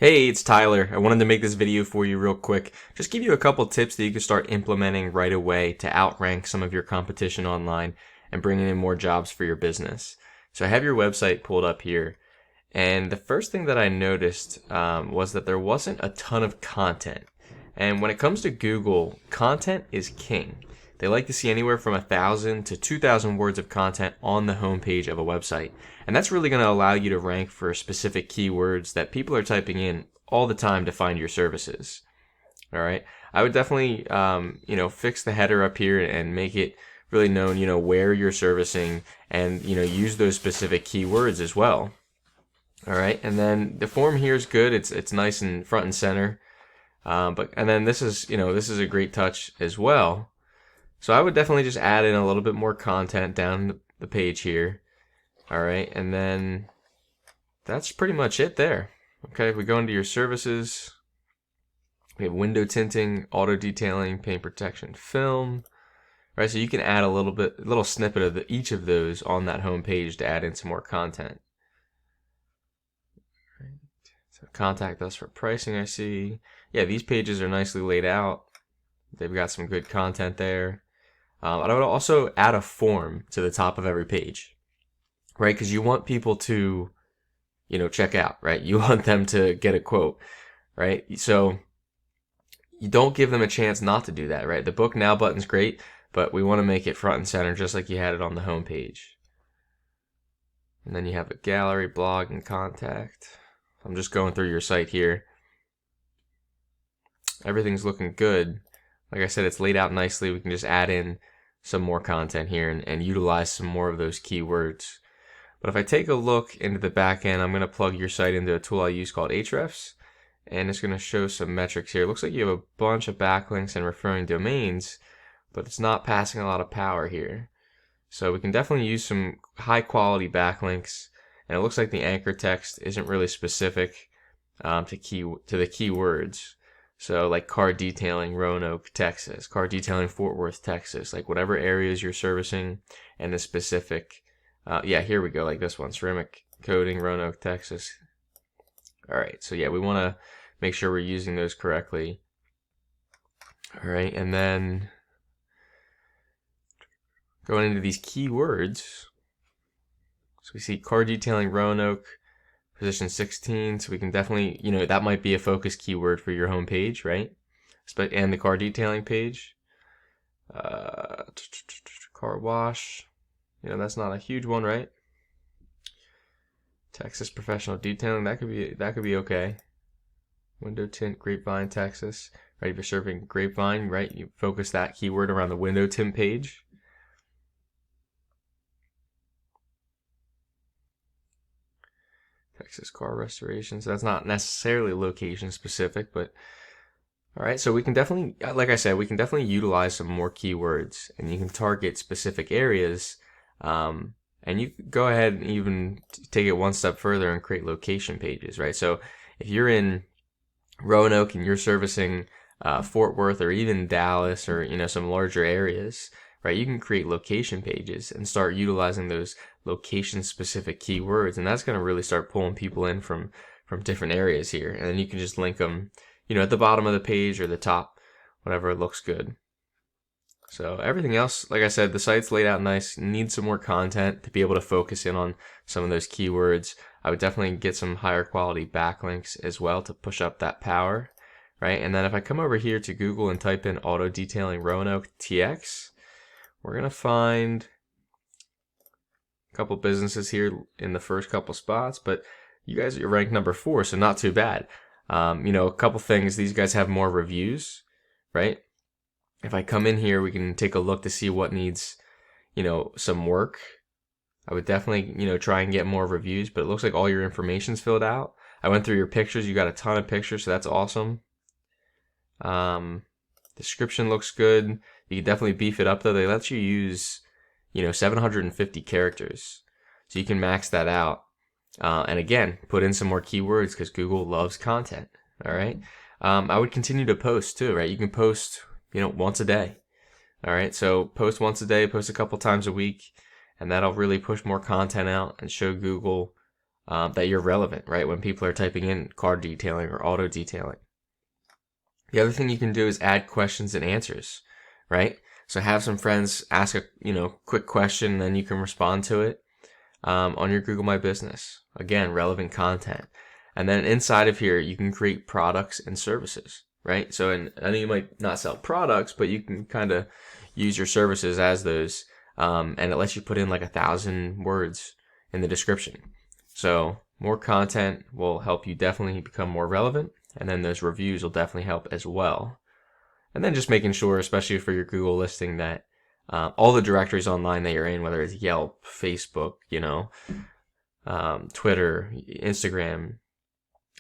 Hey, it's Tyler. I wanted to make this video for you real quick. Just give you a couple tips that you can start implementing right away to outrank some of your competition online and bringing in more jobs for your business. So I have your website pulled up here. And the first thing that I noticed was that there wasn't a ton of content. And when it comes to Google, content is king. They like to see anywhere from 1,000 to 2,000 words of content on the homepage of a website. And that's really going to allow you to rank for specific keywords that people are typing in all the time to find your services. All right. I would definitely, fix the header up here and make it really known, where you're servicing and, use those specific keywords as well. All right. And then the form here is good. It's nice and front and center. And then this is a great touch as well. So I would definitely just add in a little bit more content down the page here. All right, and then that's pretty much it there. Okay, if we go into your services, we have window tinting, auto detailing, paint protection, film. All right, so you can add a little snippet of each of those on that home page to add in some more content. All right. So contact us for pricing, I see. Yeah, these pages are nicely laid out. They've got some good content there. And I would also add a form to the top of every page, right? Because you want people to, check out, right? You want them to get a quote, right? So you don't give them a chance not to do that, right? The book now button's great, but we want to make it front and center just like you had it on the home page. And then you have a gallery, blog, and contact. I'm just going through your site here. Everything's looking good. Like I said, it's laid out nicely. We can just add in some more content here and utilize some more of those keywords. But if I take a look into the back end, I'm going to plug your site into a tool I use called Ahrefs, and it's going to show some metrics here. It looks like you have a bunch of backlinks and referring domains, but it's not passing a lot of power here. So we can definitely use some high quality backlinks, and it looks like the anchor text isn't really specific to the keywords. So like car detailing Roanoke, Texas, car detailing Fort Worth, Texas, like whatever areas you're servicing and the specific, here we go, like this one, ceramic coating, Roanoke, Texas. All right, so yeah, we want to make sure we're using those correctly. All right, and then going into these keywords, so we see car detailing Roanoke, position 16, so we can definitely, that might be a focus keyword for your home page, right? And the car detailing page. Car wash, that's not a huge one, right? Texas professional detailing, that could be okay. Window tint, Grapevine, Texas. Right, if you're serving Grapevine, right, you focus that keyword around the window tint page. Texas car restoration. So that's not necessarily location specific, but all right. So we can definitely, like I said, we can definitely utilize some more keywords, and you can target specific areas. And you can go ahead and even take it one step further and create location pages, right? So if you're in Roanoke and you're servicing Fort Worth or even Dallas or some larger areas, right? You can create location pages and start utilizing those location specific keywords, and that's going to really start pulling people in from different areas here. And then you can just link them, at the bottom of the page or the top, whatever looks good. So everything else, like I said, the site's laid out nice. Need some more content to be able to focus in on some of those keywords. I would definitely get some higher quality backlinks as well to push up that power, right? And then if I come over here to Google and type in auto detailing Roanoke TX, we're going to find a couple businesses here in the first couple spots, but you guys are ranked number 4, so not too bad. A couple things, these guys have more reviews, right? If I come in here, we can take a look to see what needs, some work. I would definitely, try and get more reviews, but it looks like all your information's filled out. I went through your pictures. You got a ton of pictures, so that's awesome. Description looks good. You can definitely beef it up, though. They let you use, 750 characters. So you can max that out. And again, put in some more keywords because Google loves content. All right. I would continue to post too, right? You can post, once a day. All right. So post once a day, post a couple times a week, and that'll really push more content out and show Google, that you're relevant, right? When people are typing in car detailing or auto detailing. The other thing you can do is add questions and answers, right? So have some friends ask a quick question, and then you can respond to it on your Google My Business. Again, relevant content. And then inside of here, you can create products and services, right? So, and I know you might not sell products, but you can kind of use your services as those, and it lets you put in like 1,000 words in the description. So more content will help you definitely become more relevant, and then those reviews will definitely help as well. And then just making sure, especially for your Google listing, that all the directories online that you're in, whether it's Yelp, Facebook, Twitter, Instagram,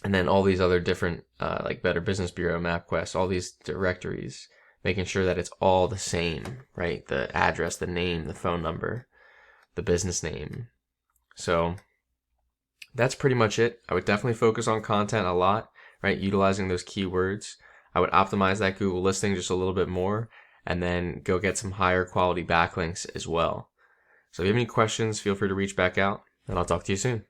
and then all these other different, like Better Business Bureau, MapQuest, all these directories, making sure that it's all the same, right? The address, the name, the phone number, the business name. So that's pretty much it. I would definitely focus on content a lot, right? Utilizing those keywords. I would optimize that Google listing just a little bit more, and then go get some higher quality backlinks as well. So if you have any questions, feel free to reach back out, and I'll talk to you soon.